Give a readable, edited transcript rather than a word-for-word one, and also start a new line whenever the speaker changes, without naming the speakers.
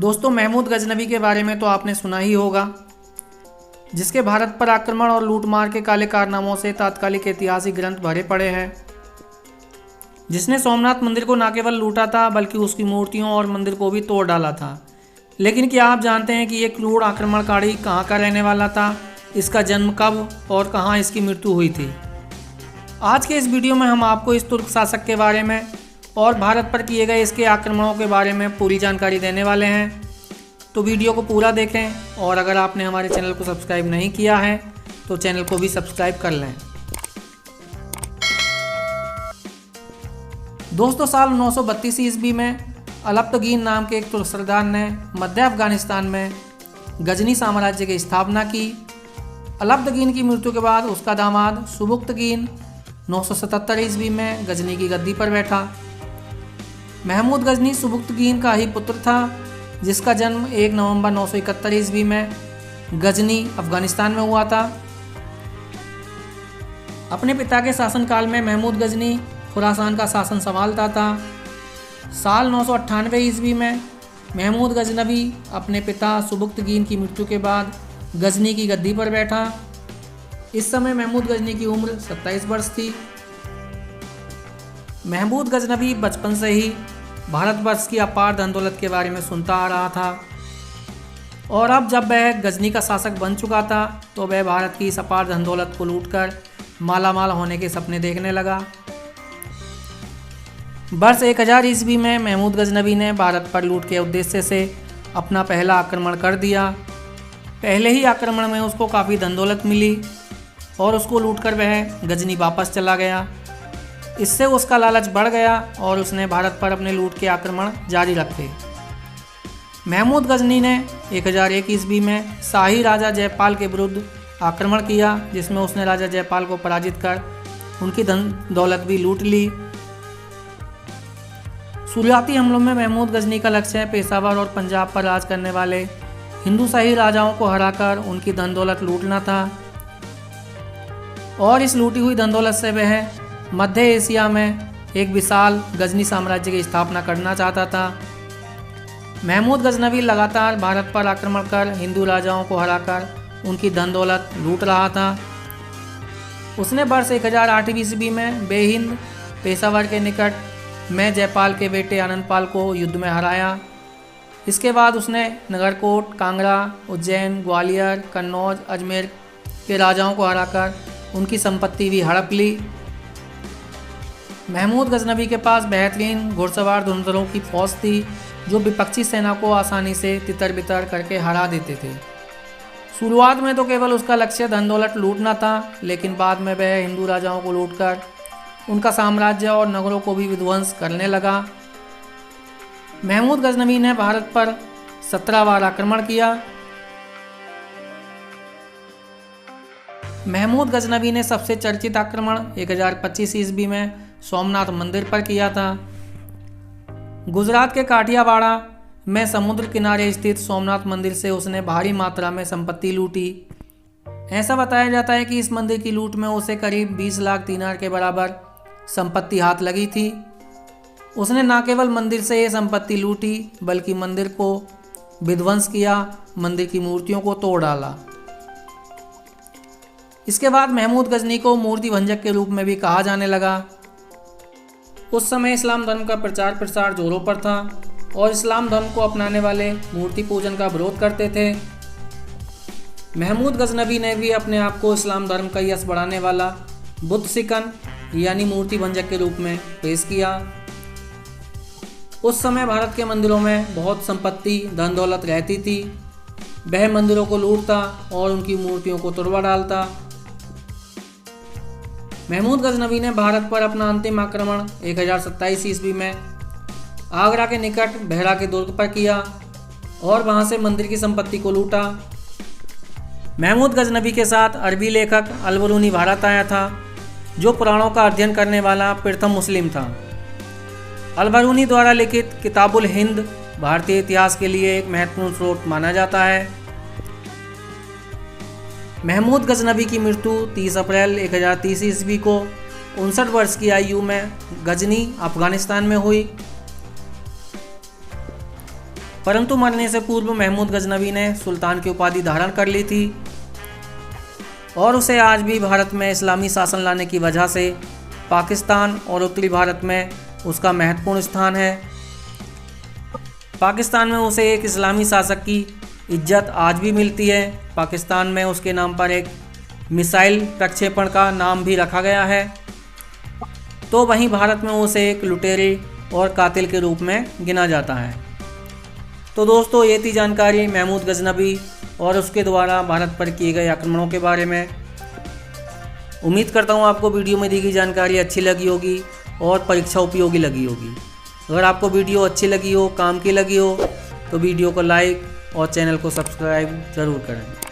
दोस्तों, महमूद गजनवी के बारे में तो आपने सुना ही होगा, जिसके भारत पर आक्रमण और लूटमार के काले कारनामों से तात्कालिक ऐतिहासिक ग्रंथ भरे पड़े हैं। जिसने सोमनाथ मंदिर को न केवल लूटा था बल्कि उसकी मूर्तियों और मंदिर को भी तोड़ डाला था। लेकिन क्या आप जानते हैं कि ये क्रूर आक्रमणकारी कहाँ का रहने वाला था, इसका जन्म कब और कहाँ इसकी मृत्यु हुई थी। आज के इस वीडियो में हम आपको इस तुर्क शासक के बारे में और भारत पर किए गए इसके आक्रमणों के बारे में पूरी जानकारी देने वाले हैं। तो वीडियो को पूरा देखें और अगर आपने हमारे चैनल को सब्सक्राइब नहीं किया है तो चैनल को भी सब्सक्राइब कर लें। दोस्तों, साल 932 ईस्वी में अलप्तगीन नाम के एक तुर्क सरदार ने मध्य अफगानिस्तान में गजनी साम्राज्य की स्थापना की। अलप्तगीन की मृत्यु के बाद उसका दामाद सुबुक्तगीन 977 ईस्वी में गजनी की गद्दी पर बैठा। महमूद गजनी सुबुक्तगीन का ही पुत्र था, जिसका जन्म 1 नवंबर 971 ईस्वी में गजनी अफगानिस्तान में हुआ था। अपने पिता के शासनकाल में महमूद गजनी खुरासान का शासन संभालता था। साल 998 ईस्वी में महमूद गजनवी अपने पिता सुबुक्तगीन की मृत्यु के बाद गजनी की गद्दी पर बैठा। इस समय महमूद गजनी की उम्र 27 वर्ष थी। महमूद गजनवी बचपन से ही भारतवर्ष की अपार धन दौलत के बारे में सुनता आ रहा था और अब जब वह गजनी का शासक बन चुका था तो वह भारत की इस अपार धन दौलत को लूटकर मालामाल होने के सपने देखने लगा। वर्ष 1000 ईस्वी में महमूद गजनवी ने भारत पर लूट के उद्देश्य से अपना पहला आक्रमण कर दिया। पहले ही आक्रमण में उसको काफ़ी धन दौलत मिली और उसको लूटकर वह गजनी वापस चला गया। इससे उसका लालच बढ़ गया और उसने भारत पर अपने लूट के आक्रमण जारी रखे। महमूद गजनी ने 1001 ईस्वी में शाही राजा जयपाल के विरुद्ध आक्रमण किया, जिसमें उसने राजा जयपाल को पराजित कर उनकी धन दौलत भी लूट ली। शुरुआती हमलों में महमूद गजनी का लक्ष्य पेशावर और पंजाब पर राज करने वाले हिंदू शाही राजाओं को हराकर उनकी धन दौलत लूटना था और इस लूटी हुई धन दौलत से वह मध्य एशिया में एक विशाल गजनी साम्राज्य की स्थापना करना चाहता था। महमूद गजनवी लगातार भारत पर आक्रमण कर हिंदू राजाओं को हराकर उनकी धन दौलत लूट रहा था। उसने वर्ष 1008 ईस्वी में बेहिंद पेशावर के निकट में जयपाल के बेटे आनंदपाल को युद्ध में हराया। इसके बाद उसने नगरकोट, कांगड़ा, उज्जैन, ग्वालियर, कन्नौज, अजमेर के राजाओं को हराकर उनकी संपत्ति भी हड़प ली। महमूद गजनवी के पास बेहतरीन घुड़सवार धुरंधरों की फौज थी, जो विपक्षी सेना को आसानी से तितर बितर करके हरा देते थे। शुरुआत में तो केवल उसका लक्ष्य धन दौलत लूटना था, लेकिन बाद में वह हिंदू राजाओं को लूटकर उनका साम्राज्य और नगरों को भी विध्वंस करने लगा। महमूद गजनवी ने भारत पर 17 बार आक्रमण किया। महमूद गजनवी ने सबसे चर्चित आक्रमण 1025 ईस्वी में सोमनाथ मंदिर पर किया था। गुजरात के काठियावाड़ा में समुद्र किनारे स्थित सोमनाथ मंदिर से उसने भारी मात्रा में संपत्ति लूटी। ऐसा बताया जाता है कि इस मंदिर की लूट में उसे करीब 20 लाख दीनार के बराबर संपत्ति हाथ लगी थी। उसने न केवल मंदिर से ये संपत्ति लूटी बल्कि मंदिर को विध्वंस किया, मंदिर की मूर्तियों को तोड़ डाला। इसके बाद महमूद गजनी को मूर्ति भंजक के रूप में भी कहा जाने लगा। उस समय इस्लाम धर्म का प्रचार प्रसार जोरों पर था और इस्लाम धर्म को अपनाने वाले मूर्ति पूजन का विरोध करते थे। महमूद गजनवी ने भी अपने आप को इस्लाम धर्म का यश बढ़ाने वाला बुत सिकन यानी मूर्ति भंजक के रूप में पेश किया। उस समय भारत के मंदिरों में बहुत संपत्ति धन दौलत रहती थी। वह मंदिरों को लूटता और उनकी मूर्तियों को तोड़वा डालता। महमूद गजनवी ने भारत पर अपना अंतिम आक्रमण 1027 ईस्वी में आगरा के निकट बहरा के दुर्ग पर किया और वहां से मंदिर की संपत्ति को लूटा। महमूद गजनवी के साथ अरबी लेखक अल-बरूनी भारत आया था, जो पुराणों का अध्ययन करने वाला प्रथम मुस्लिम था। अल-बरूनी द्वारा लिखित किताबुल हिंद भारतीय इतिहास के लिए एक महत्वपूर्ण स्रोत माना जाता है। महमूद गजनवी की मृत्यु 30 अप्रैल 1030 ईस्वी को 59 वर्ष की आयु में गजनी अफगानिस्तान में हुई। परंतु मरने से पूर्व महमूद गजनवी ने सुल्तान की उपाधि धारण कर ली थी और उसे आज भी भारत में इस्लामी शासन लाने की वजह से पाकिस्तान और उत्तरी भारत में उसका महत्वपूर्ण स्थान है। पाकिस्तान में उसे एक इस्लामी शासक की इज्जत आज भी मिलती है। पाकिस्तान में उसके नाम पर एक मिसाइल प्रक्षेपण का नाम भी रखा गया है। तो वहीं भारत में उसे एक लुटेरे और कातिल के रूप में गिना जाता है। तो दोस्तों, ये थी जानकारी महमूद गजनवी और उसके द्वारा भारत पर किए गए आक्रमणों के बारे में। उम्मीद करता हूँ आपको वीडियो में दी गई जानकारी अच्छी लगी होगी और परीक्षा उपयोगी लगी होगी। अगर आपको वीडियो अच्छी लगी हो, काम की लगी हो, तो वीडियो को लाइक और चैनल को सब्सक्राइब ज़रूर करें।